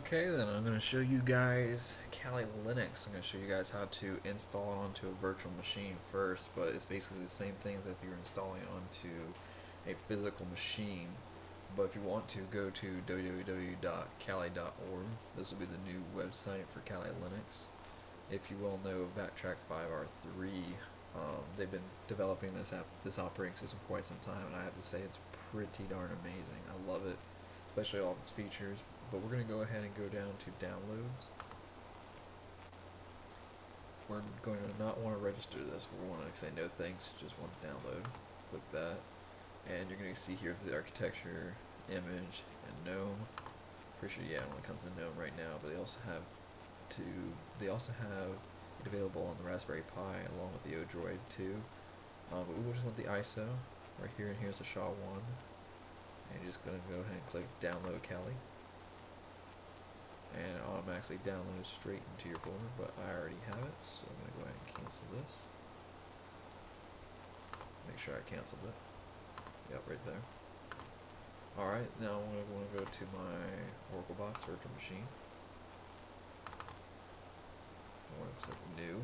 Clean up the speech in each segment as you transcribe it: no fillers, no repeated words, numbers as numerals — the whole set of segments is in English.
Okay, then I'm going to show you guys Kali Linux. I'm going to show you guys how to install it onto a virtual machine first, but it's basically the same thing as if you're installing it onto a physical machine. But if you want to, go to www.kali.org. This will be the new website for Kali Linux. If you all know Backtrack 5R3, they've been developing this operating system for quite some time, and I have to say it's pretty darn amazing. I love it, especially all of its features. But we're going to go ahead and go down to downloads. We're going to not want to register this. We want to say no thanks, just want to download. Click that, and you're going to see here the architecture, image, and GNOME. Pretty sure, yeah, it only comes in GNOME right now, but they also have it available on the Raspberry Pi along with the Odroid too. But we just want the ISO right here, and here's the SHA-1. And you're just going to go ahead and click download Kali. And it automatically downloads straight into your folder, but I already have it, so I'm going to go ahead and cancel this. Make sure I canceled it. Yep, right there. Alright, now I'm going to go to my OracleBox virtual machine. I want to click new.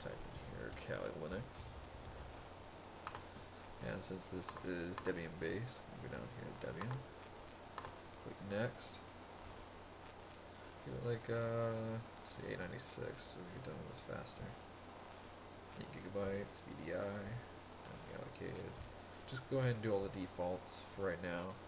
Type in here Kali Linux. And since this is Debian based, I'll go down here to Debian. Click next. Give it like say 896, so we get done with this faster. 8 gigabytes, VDI, allocated. Just go ahead and do all the defaults for right now.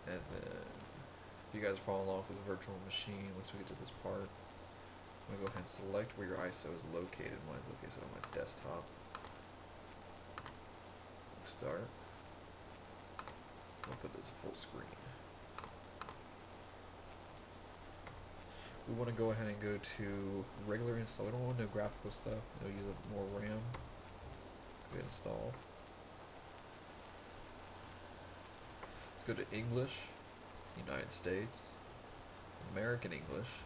And then if you guys are following along with the virtual machine, once we get to this part, I'm going to go ahead and select where your ISO is located. Mine is located on my desktop. Click start. I'll put this full screen. We want to go ahead and go to regular install. We don't want no graphical stuff. We'll use more RAM. Go ahead and install. Let's go to English, United States, American English.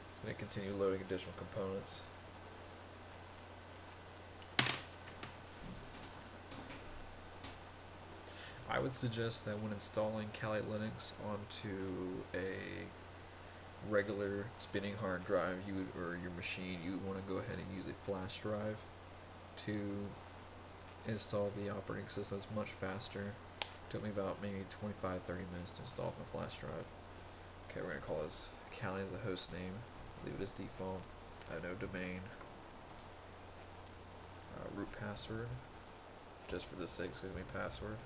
It's going to continue loading additional components. I would suggest that when installing Kali Linux onto a regular spinning hard drive, or your machine, you would want to go ahead and use a flash drive to install the operating system. It's much faster. It took me about maybe 25-30 minutes to install my flash drive. Okay, we're going to call this Kali as the host name. Leave it as default. I have no domain. Root password. Just for this sake, it's going to be password.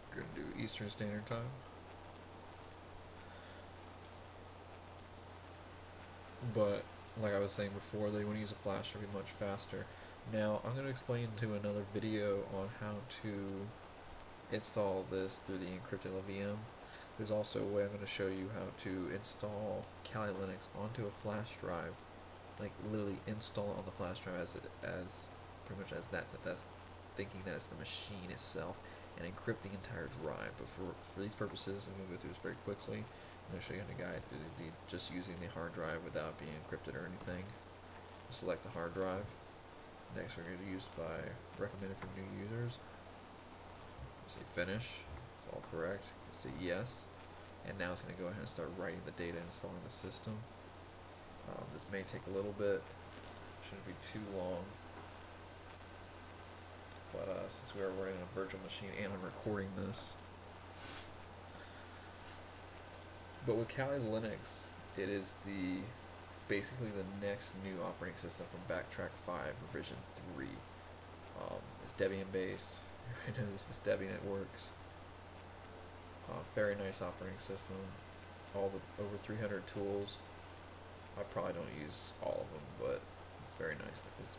We're going to do Eastern Standard Time. But like I was saying before, they want to use a flash to be much faster. Now I'm going to explain to another video on how to install this through the encrypted LVM. There's also a way I'm going to show you how to install Kali Linux onto a flash drive, like literally install it on the flash drive as pretty much as that's thinking that it's the machine itself, and encrypt the entire drive. But for these purposes, I'm going to go through this very quickly. I'm going to show you how to guide through just using the hard drive without being encrypted or anything. Select the hard drive. Next, we're going to use by recommended for new users. Say finish. It's all correct. Say yes. And now it's going to go ahead and start writing the data, installing the system. This may take a little bit. Shouldn't be too long. But since we are running a virtual machine and I'm recording this. But with Kali Linux, it is basically the next new operating system from Backtrack 5 revision 3. It's Debian based. Everybody knows it's Debian, it works. Very nice operating system. Over 300 tools. I probably don't use all of them, but it's very nice. It's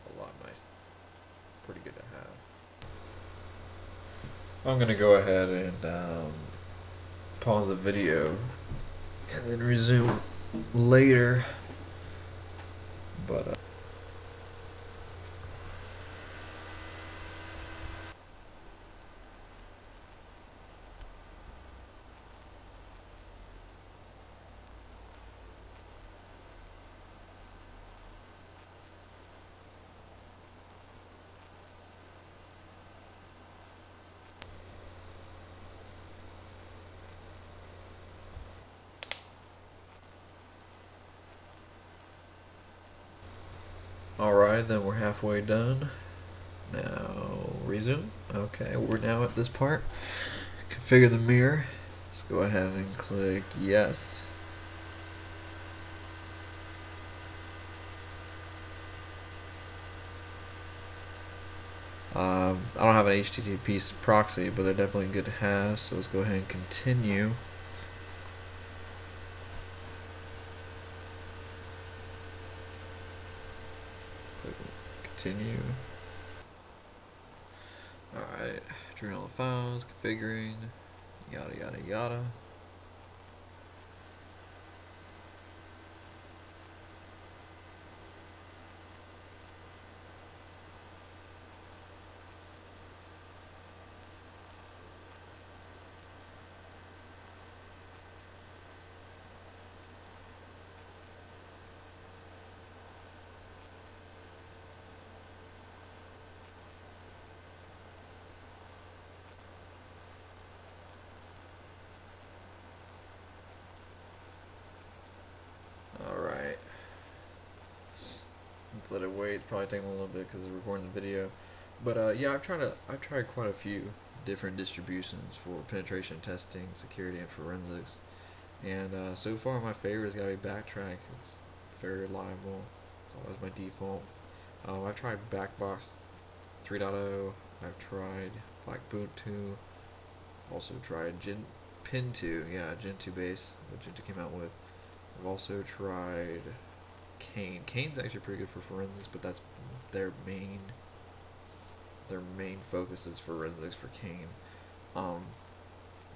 a lot nice. Pretty good to have. I'm gonna go ahead and pause the video and then resume later. But Alright, then we're halfway done. Now, resume. Okay, we're now at this part. Configure the mirror. Let's go ahead and click yes. I don't have an HTTP proxy, but they're definitely good to have, so let's go ahead and continue. Click continue. Alright, turn all the files, configuring, yada yada yada. Alright. Let's let it wait. It's probably taking a little bit because we're recording the video. But yeah, I've tried quite a few different distributions for penetration testing, security, and forensics. And so far, my favorite has got to be Backtrack. It's very reliable. It's always my default. I've tried Backbox 3.0. I've tried Black Boot 2. Also tried Pin2. Yeah, Gen2 base, what Gen2 came out with. I've also tried Kane. Kane's actually pretty good for forensics, but that's their main focus is forensics for Kane.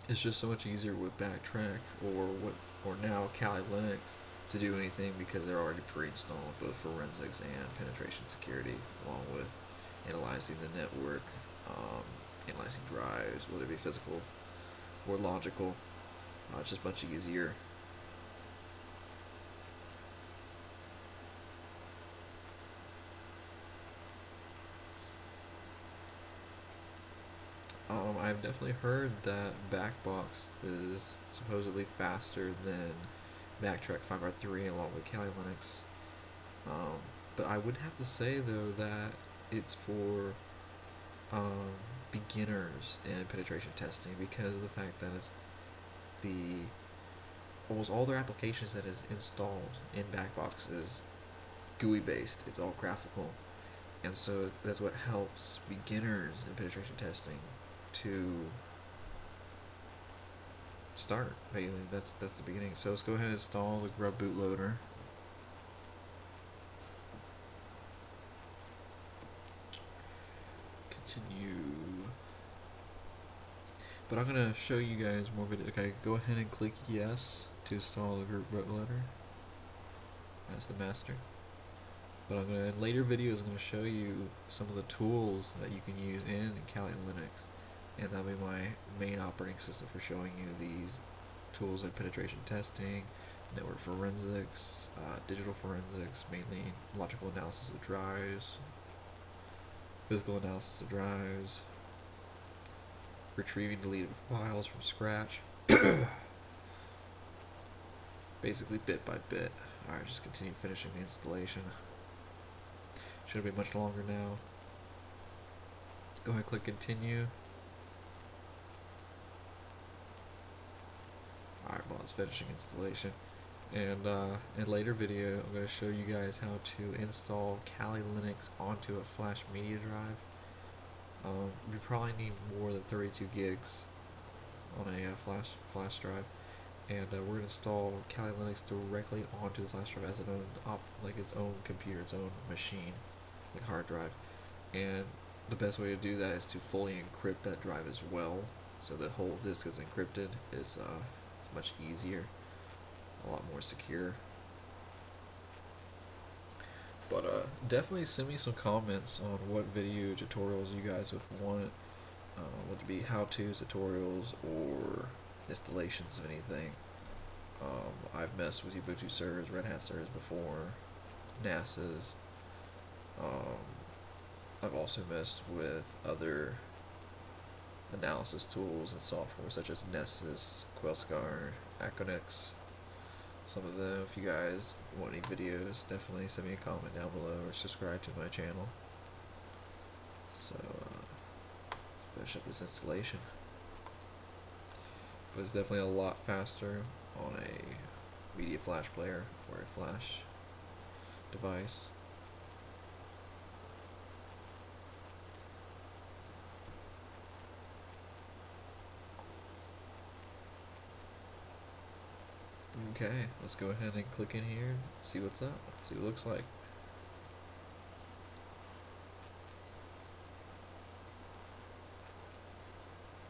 It's just so much easier with Backtrack or now Kali Linux to do anything because they're already pre-installed both forensics and penetration security, along with analyzing the network, analyzing drives, whether it be physical or logical. It's just much easier. I've definitely heard that Backbox is supposedly faster than Backtrack 5.3 along with Kali Linux. But I would have to say though that it's for beginners in penetration testing because of the fact that it's almost all their applications that is installed in Backbox is GUI based. It's all graphical, and so that's what helps beginners in penetration testing to start. Basically, that's the beginning. So let's go ahead and install the Grub bootloader. Continue. But I'm gonna show you guys more video. Okay, go ahead and click yes to install the Grub bootloader. That's the master. But in later videos, I'm gonna show you some of the tools that you can use in Kali Linux. And that'll be my main operating system for showing you these tools like penetration testing, network forensics, digital forensics, mainly logical analysis of drives, physical analysis of drives, retrieving deleted files from scratch, basically bit by bit. Alright, just continue finishing the installation. Shouldn't be much longer now. Go ahead and click continue. Alright, well, it's finishing installation. And in a later video, I'm going to show you guys how to install Kali Linux onto a flash media drive. You probably need more than 32 gigs on a flash drive. And we're going to install Kali Linux directly onto the flash drive as its own computer, its own machine, like hard drive. And the best way to do that is to fully encrypt that drive as well, so the whole disk is encrypted. It's much easier, a lot more secure. But definitely send me some comments on what video tutorials you guys would want, whether it be how-to tutorials or installations of anything. I've messed with Ubuntu servers, Red Hat servers before, NASA's. I've also messed with other analysis tools and software such as Nessus, Quellscar, Aconex, some of them. If you guys want any videos, definitely send me a comment down below or subscribe to my channel. So, finish up this installation. But it's definitely a lot faster on a media flash player or a flash device. Okay, let's go ahead and click in here and see what's up, see what it looks like.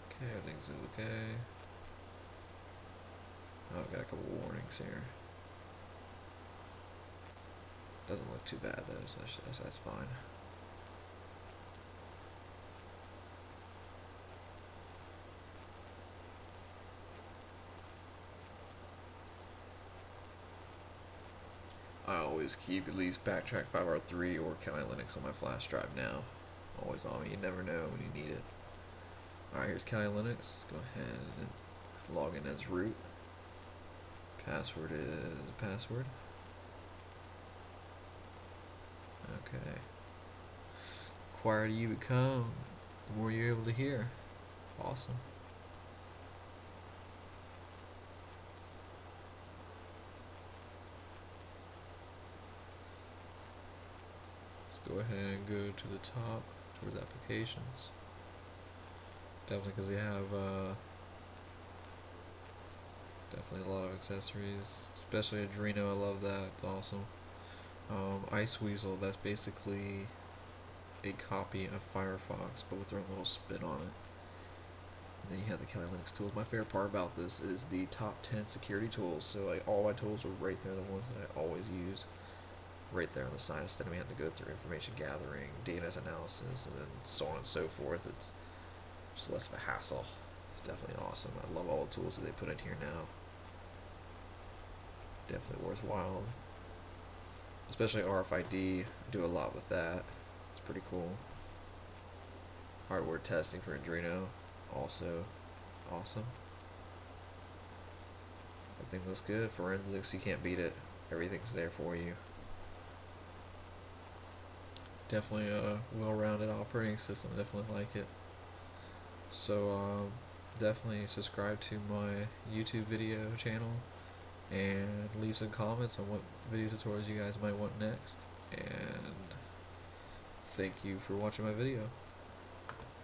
Okay, everything's okay. Oh, I've got a couple warnings here. Doesn't look too bad though, so that's fine. I always keep at least Backtrack 5R3 or Kali Linux on my flash drive now. Always on me, you never know when you need it. Alright, here's Kali Linux. Go ahead and log in as root. Password is password. Okay. The quieter you become, the more you're able to hear. Awesome. Let's go ahead and go to the top towards applications. Definitely because they have definitely a lot of accessories, especially Adreno. I love that. It's awesome. Iceweasel, that's basically a copy of Firefox, but with their own little spin on it. And then you have the Kali Linux tools. My favorite part about this is the top 10 security tools. So like all my tools are right there, the ones that I always use, right there on the side. Instead of me having to go through information gathering, data analysis, and then so on and so forth. It's just less of a hassle. It's definitely awesome. I love all the tools that they put in here now. Definitely worthwhile. Especially RFID, I do a lot with that. It's pretty cool. Hardware testing for Adreno, also awesome. Everything looks good. Forensics, you can't beat it. Everything's there for you. Definitely a well-rounded operating system. Definitely like it. So definitely subscribe to my YouTube video channel and leave some comments on what video tutorials you guys might want next. And thank you for watching my video.